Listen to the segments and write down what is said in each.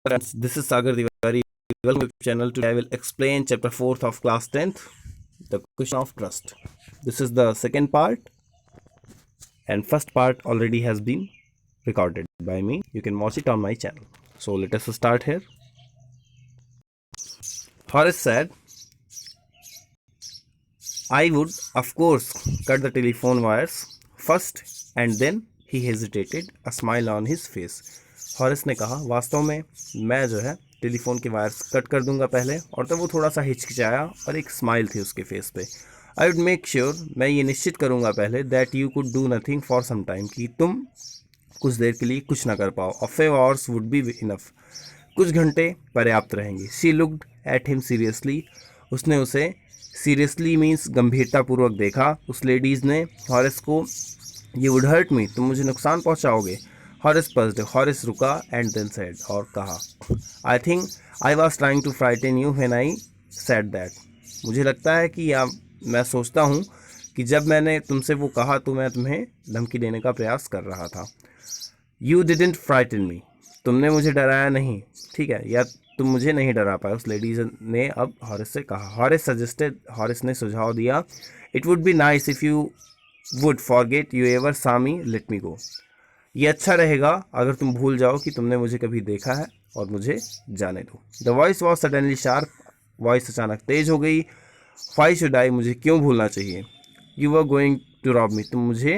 Friends, this is Sagar Tiwari. Welcome to the channel. Today I will explain chapter 4th of class 10th, the question of trust. This is the second part, and first part already has been recorded by me. You can watch it on my channel. So let us start here. Horace said, I would, of course, cut the telephone wires first, and then he hesitated, a smile on his face. Horace ने कहा, वास्तव में मैं जो है telephone के wires cut कर दूंगा पहले, और तब वो थोड़ा सा हिचकिचाया और एक स्माइल थी उसके फेस पे. आई वुड मेक श्योर, मैं ये निश्चित करूंगा पहले, that you could do nothing for some time, कि तुम कुछ देर के लिए कुछ ना कर पाओ. A few hours would be enough, कुछ घंटे पर्याप्त रहेंगे. She looked at him seriously, उसने उसे सीरियसली मीन्स गंभीरतापूर्वक देखा. उस लेडीज़ ने हॉरेस को, यू वुड हर्ट मी, तुम मुझे नुकसान पहुंचाओगे. हॉरेस पस्ड, हॉरेस रुका एंड देन सेड, और कहा, I think I was trying to frighten you when I said that. मुझे लगता है कि मैं सोचता हूँ कि जब मैंने तुमसे वो कहा तो मैं तुम्हें धमकी देने का प्रयास कर रहा था. यू डिडेंट फ्राइटन मी, तुमने मुझे डराया नहीं, ठीक है, या तुम मुझे नहीं डरा पाए. उस लेडीज ने अब हॉरेस से कहा. हॉरेस सजेस्टेड, हॉरेस ने सुझाव दिया, it would be nice if you would forget you ever सा मी, लेट मी गो. ये अच्छा रहेगा अगर तुम भूल जाओ कि तुमने मुझे कभी देखा है और मुझे जाने दो. The voice was suddenly sharp, voice अचानक तेज हो गई. व्हाई शुड आई, मुझे क्यों भूलना चाहिए. You were going to rob me, तुम मुझे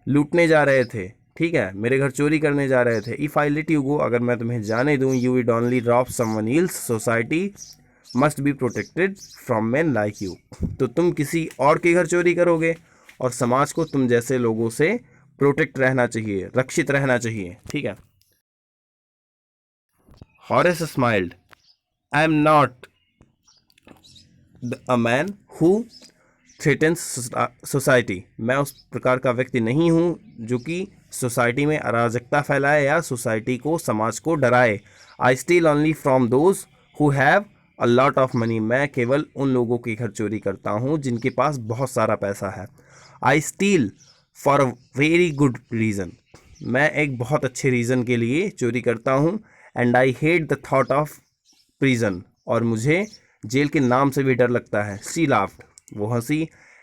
लूटने जा रहे थे, ठीक है, मेरे घर चोरी करने जा रहे थे. If I let you go, अगर मैं तुम्हें जाने दूँ, you would only rob someone else. Society must be protected from man like you, तो तुम किसी और के घर चोरी करोगे, और समाज को तुम जैसे लोगों से प्रोटेक्ट रहना चाहिए, रक्षित रहना चाहिए, ठीक है. Horace smiled, I am not a man who threatens society, मैं उस प्रकार का व्यक्ति नहीं हूँ जो कि सोसाइटी में अराजकता फैलाए या सोसाइटी को, समाज को डराए. I steal only from those who have a lot of money, मैं केवल उन लोगों के घर चोरी करता हूँ जिनके पास बहुत सारा पैसा है. I steal for a very good reason, मैं एक बहुत अच्छे रीज़न के लिए चोरी करता हूँ. And I hate the thought of prison, और मुझे जेल के नाम से भी डर लगता है. शी लाफ्ड, वो हंसी.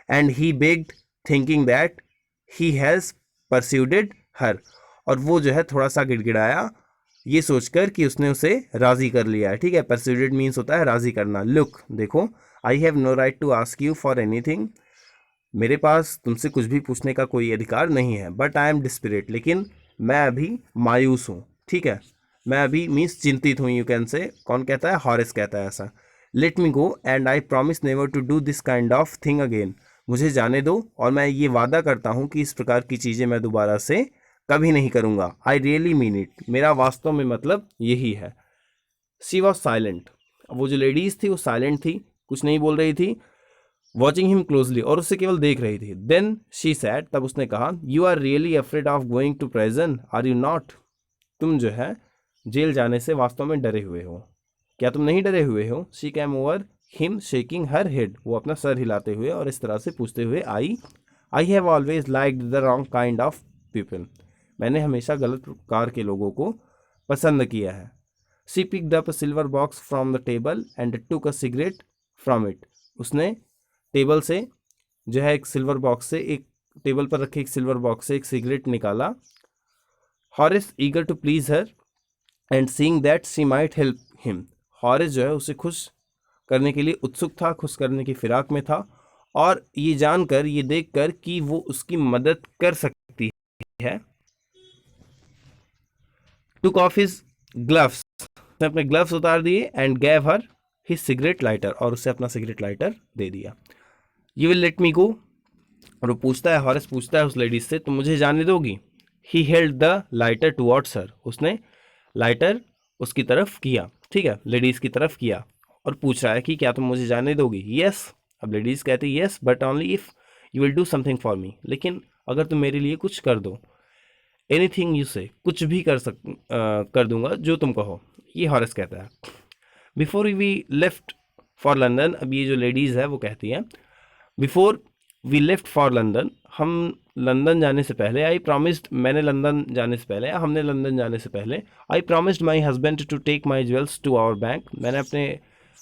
And he begged thinking that he has persuaded her, और वो जो है थोड़ा सा गिड़गिड़ाया ये सोचकर कि उसने उसे राज़ी कर लिया है, ठीक है. परस्यूडेड मीन्स होता है राज़ी करना. लुक, देखो, I have no right to ask you for anything, मेरे पास तुमसे कुछ भी पूछने का कोई अधिकार नहीं है. बट आई एम डिस्परेट, लेकिन मैं अभी मायूस हूँ, ठीक है, मैं अभी मीन्स चिंतित हूँ, यू कैन से. कौन कहता है, हॉरेस कहता है ऐसा. Let me go and I promise never to do this kind of thing again, मुझे जाने दो और मैं ये वादा करता हूँ कि इस प्रकार की चीज़ें मैं दोबारा से कभी नहीं करूँगा. आई रियली मीन इट, मेरा वास्तव में मतलब यही है. शी वॉज साइलेंट, वो जो लेडीज़ थी वो साइलेंट थी, कुछ नहीं बोल रही थी. वॉचिंग हिम क्लोजली, और उससे केवल देख रही थी. देन शी सैड, तब उसने कहा, you are really afraid of going to prison, are you not, तुम जो है जेल जाने से वास्तव में डरे हुए हो, क्या तुम नहीं डरे हुए हो. She came over him shaking her head, वो अपना सर हिलाते हुए और इस तरह से पूछते हुए I have always liked the wrong kind of people, मैंने हमेशा गलत प्रकार के लोगों को पसंद किया है. She picked up a silver box from the table and took a cigarette from it, उसने टेबल से जो है एक सिल्वर बॉक्स से, एक टेबल पर रखे एक सिल्वर बॉक्स से एक सिगरेट निकाला. Horace eager to please her and seeing that she might help him, Horace जो है उसे खुश करने के लिए उत्सुक था, खुश करने की फिराक में था, और ये जानकर, ये देखकर कि वो उसकी मदद कर सकती है. टुक ऑफ हिज ग्लव्स, उसने अपने ग्लव्स उतार दिए. And gave her his cigarette lighter, और उसे अपना सिगरेट लाइटर दे दिया. यू विल लेट मी गो, और वो पूछता है, हॉरेस पूछता है उस लेडीज से, तुम मुझे जाने दोगी. He held the lighter towards हर, उसने लाइटर उसकी तरफ किया, ठीक है, लेडीज़ की तरफ किया, और पूछ रहा है कि क्या तुम मुझे जाने दोगी. यस, अब लेडीज़ कहती है yes, but only if you will do something for me, लेकिन अगर तुम मेरे लिए कुछ कर दो. एनीथिंग यू से, कुछ भी कर दूंगा जो तुम कहो, ये हॉरेस कहता है. Before we left for London, अब ये जो लेडीज़ है वो कहती हैं, before we left for London, हम लंदन जाने से पहले, आई प्रॉमिस्ड, मैंने लंदन जाने से पहले, हमने लंदन जाने से पहले, I promised my husband to take my jewels to our bank, मैंने अपने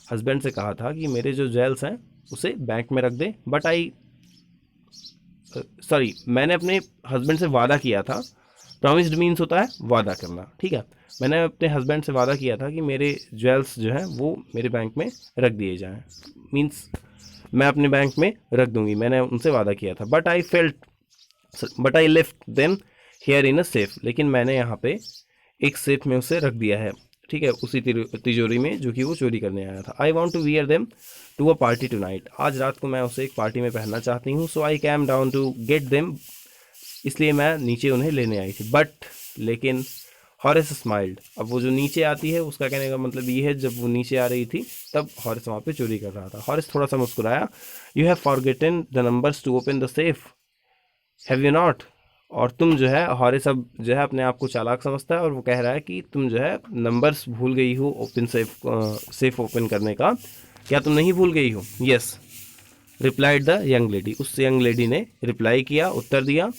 हस्बैंड से कहा था कि मेरे जो ज्वेल्स हैं उसे बैंक में रख दे, बट मैंने अपने हस्बैंड से वादा किया था, प्रॉमिस्ड मीन्स होता है वादा करना, ठीक है, मैंने अपने हस्बैंड से वादा किया था कि मेरे ज्वेल्स जो हैं वो मेरे बैंक में रख दिए जाएं, मीन्स मैं अपने बैंक में रख दूंगी, मैंने उनसे वादा किया था, but I left them here in a safe, लेकिन मैंने यहाँ पे एक सेफ में उसे रख दिया है, ठीक है, उसी तिजोरी में जो कि वो चोरी करने आया था। I want to wear them to a party tonight, आज रात को मैं उसे एक पार्टी में पहनना चाहती हूँ, so I came down to get them, इसलिए मैं नीचे उन्हें लेने आई थी, बट लेकिन हॉरिस स्माइल्ड, अब वो जो नीचे आती है उसका कहने का मतलब ये है, जब वो नीचे आ रही थी तब हॉरिस वहाँ पे चोरी कर रहा था। हॉरिस थोड़ा सा मुस्कुराया, you have forgotten the numbers to open the safe, have you not, और तुम जो है, हॉरिस अब जो है अपने आप को चालाक समझता है और वो कह रहा है कि तुम जो है नंबर्स भूल गई हो ओपन सेफ ओपन करने का, क्या तुम नहीं भूल गई हो? Yes replied the young lady, उस यंग लेडी ने रिप्लाई किया, उत्तर दिया,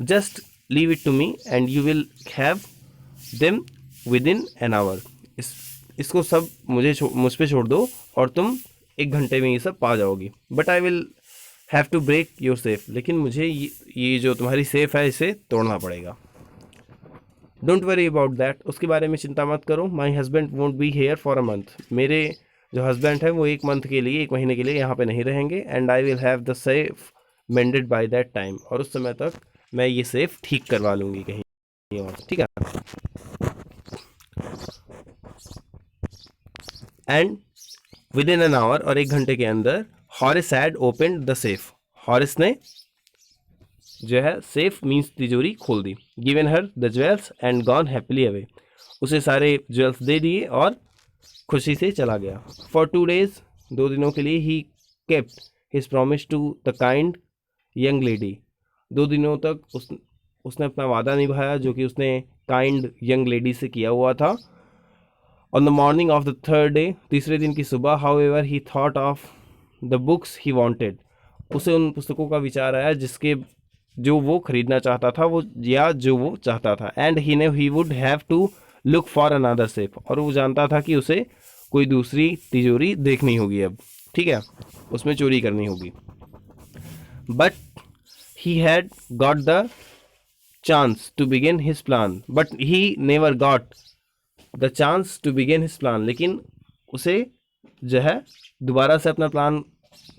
just leave it to me and you will have them within an hour, इसको सब मुझ पे छोड़ दो और तुम 1 घंटे में ये सब पा जाओगी, but I will have to break your safe, लेकिन मुझे ये जो तुम्हारी सेफ है इसे तोड़ना पड़ेगा। डोंट वरी अबाउट दैट, उसके बारे में चिंता मत करो, my husband won't be here for a month, मेरे जो हस्बैंड है वो 1 मंथ के लिए, 1 महीने के लिए यहाँ पे नहीं रहेंगे, and I will have the safe मेंडेड by that time, और उस समय तक मैं ये सेफ ठीक करवा लूँगी कहीं और, ठीक है। And within an hour, और 1 घंटे के अंदर, Horace had opened the safe, Horace ने जो है सेफ मीन्स तिजोरी खोल दी, given her the jewels and gone happily away, उसे सारे ज्वेल्स दे दिए और खुशी से चला गया। फॉर 2 days, 2 दिनों के लिए, he kept his promise to the kind young lady, 2 दिनों तक उसने अपना वादा निभाया जो कि उसने काइंड यंग लेडी से किया हुआ था। On the morning of the 3rd day, तीसरे दिन की सुबह, how ever he thought of the books he wanted, उसे उन पुस्तकों का विचार आया जो वो खरीदना चाहता था, वो या जो वो चाहता था, and he knew he would have to look for another safe, और वो जानता था कि उसे कोई दूसरी तिजोरी देखनी होगी अब, ठीक है, उसमें चोरी करनी होगी, but he had got the chance to begin his plan, but he never got the chance to begin his plan, लेकिन उसे जो है दोबारा से अपना प्लान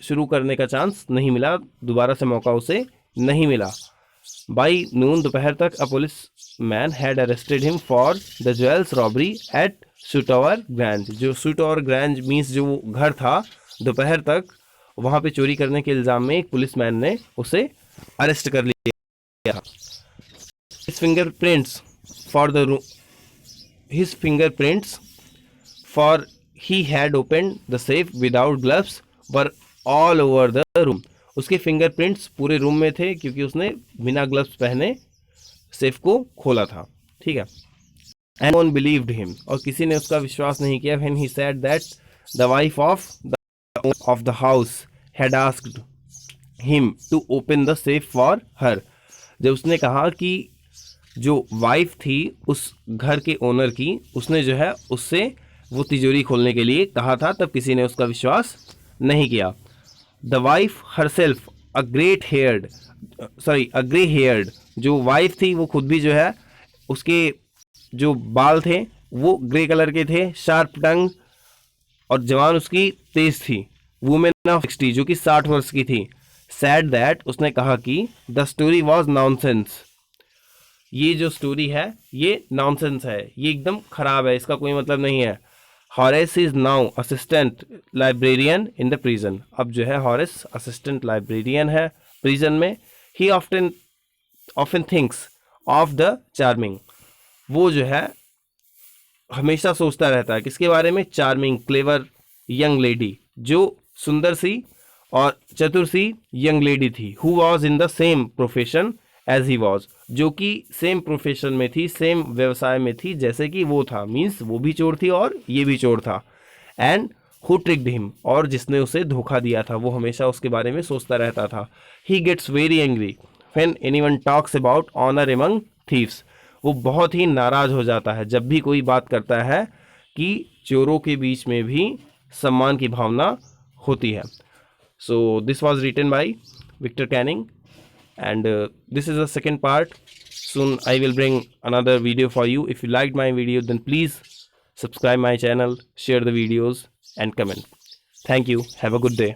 शुरू करने का चांस नहीं मिला, दोबारा से मौका उसे नहीं मिला। बाई नून, दोपहर तक, a policeman had arrested him for the jewels robbery at Sootover Grange, जो सूटोवर ग्रैंज मीन्स जो घर था, दोपहर तक वहाँ पे चोरी करने के इल्ज़ाम में एक पुलिसमैन ने उसे अरेस्ट कर लिया था। His fingerprints for he had opened the safe without gloves were all over the room, उसके फिंगरप्रिंट्स पूरे रूम में थे क्योंकि उसने बिना ग्लव्स पहने सेफ को खोला था, ठीक है। एंड वन बिलीव्ड हिम, और किसी ने उसका विश्वास नहीं किया, when he said that the wife of the house had asked him to open the safe for her, जब उसने कहा कि जो वाइफ थी उस घर के ओनर की, उसने जो है उससे वो तिजोरी खोलने के लिए कहा था, तब किसी ने उसका विश्वास नहीं किया। The wife herself a grey heard, जो वाइफ थी वो खुद भी जो है उसके जो बाल थे वो ग्रे कलर के थे, शार्प टंग, और जवान उसकी तेज थी, वुमेन ऑफ 60, जो कि 60 वर्ष की थी, सैड दैट, उसने कहा कि द स्टोरी वॉज नॉनसेंस, ये जो स्टोरी है ये नॉनसेंस है, ये एकदम खराब है, इसका कोई मतलब नहीं है। Horace is now assistant librarian in the prison, अब जो है हॉरेस असिस्टेंट लाइब्रेरियन है प्रिजन में। ही often thinks of the charming, वो जो है हमेशा सोचता रहता है किसके बारे में? चार्मिंग क्लेवर यंग लेडी, जो सुंदर सी और चतुर सी यंग लेडी थी, who was in the same profession as he was, जो कि सेम प्रोफेशन में थी, सेम व्यवसाय में थी जैसे कि वो था, मीन्स वो भी चोर थी और ये भी चोर था। एंड हु ट्रिक्ड हिम, और जिसने उसे धोखा दिया था, वो हमेशा उसके बारे में सोचता रहता था। He gets very angry when anyone talks about honour among thieves, वो बहुत ही नाराज हो जाता है जब भी कोई बात करता है कि चोरों के बीच में भी सम्मान की भावना होती है। So this was written by Victor Canning, and this is the second part. Soon I will bring another video for you. If you liked my video, then please subscribe my channel, share the videos and comment. Thank you. Have a good day.